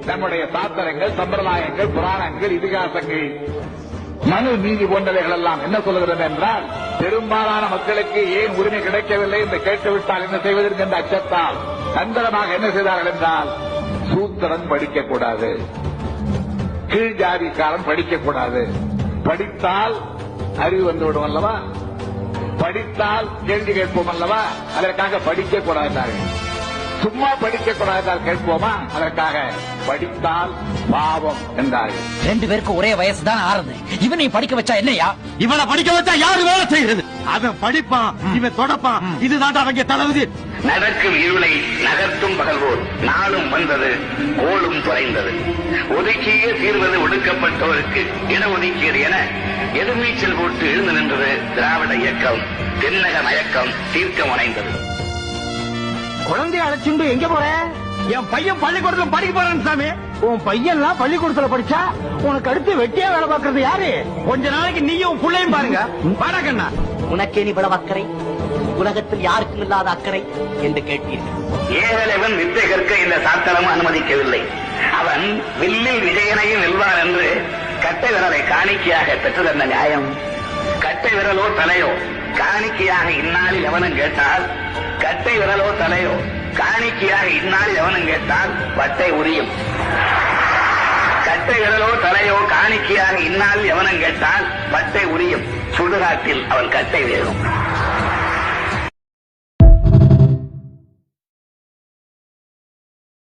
நம்முடைய சாத்திரங்கள், சம்பிரதாயங்கள், புராணங்கள், இதிகாசங்கள், மனு நீதி போன்றவைகள் எல்லாம் என்ன சொல்கிறது என்றால், பெரும்பாலான மக்களுக்கு ஏன் உரிமை கிடைக்கவில்லை என்று கேட்டுவிட்டால் என்ன செய்வதற்கு என்ற அச்சத்தால் தந்திரமாக என்ன செய்தார்கள் என்றால், சூத்திரன் படிக்கக்கூடாது, கீழ் ஜாதிக்காரன் படிக்கக்கூடாது, படித்தால் அறிவு வந்துவிடும் அல்லவா, படித்தால் கேள்வி கேட்போம் அல்லவா, அதற்காக படிக்கக்கூடாது. சும்மா படிக்கக்கூடாதால் கேட்போமா, அதற்காக படித்தால் பாவம் என்றார்கள். ரெண்டு பேருக்கு ஒரே வயசு தான் ஆறுது. இவனை படிக்க வச்சா என்னையா? இவனை படிக்க வச்சா யாரு வேலை செய்யறது? அவன் படிப்பான், இவன் தொடப்பான். இதுதான் அவங்க தளவுது. நடக்கும் இருளை நகர்த்தும் பகல்வோர் நாளும் வந்தது, கோளும் தொலைந்தது. ஒதுக்கியே தீர்வது ஒடுக்கப்பட்டோருக்கு இடஒதுக்கீடு என எதிர்நீச்சல் போட்டு எழுந்து நின்றது திராவிட இயக்கம். தென்னக மயக்கம் தீர்க்க முனைந்தது. குழந்தைய அழைச்சிட்டு எங்க போற? என் பையன் பள்ளிக்கூடத்துல படிக்க போறான் சாமி. உன் பையன்லாம் பள்ளிக்கூடத்துல படிச்சா உனக்கு அடுத்து வெட்டியா வேலை பார்க்கறது யாரு? கொஞ்ச நாளைக்கு நீயும் பிள்ளையும் பாருங்க. பாடக்கண்ணா, உனக்கே நீ இவ்வளவு அக்கறை, உலகத்தில் யாருக்கும் இல்லாத அக்கறை என்று கேட்பீர்கள். ஏகலைவன் வித்தை கற்க இந்த சாத்திரம் அனுமதிக்கவில்லை. அவன் வில்லில் விஜயனையும் வெல்வான் என்று கட்டை விரலை காணிக்கையாக பெற்று தந்த நியாயம். கட்டை விரலோ தலையோ காணிக்கையாக இந்நாளில் எவனும் கேட்டால், கட்டை விரலோ தலையோ காணிக்கையாக இந்நாளில் எவனும் கேட்டால் பட்டை உரியும். கட்டை விரலோ தலையோ காணிக்கையாக இந்நாளில் எவனும் கேட்டால் பட்டை உரியும். சுடுகாட்டில் அவன் கட்டை வேறும்.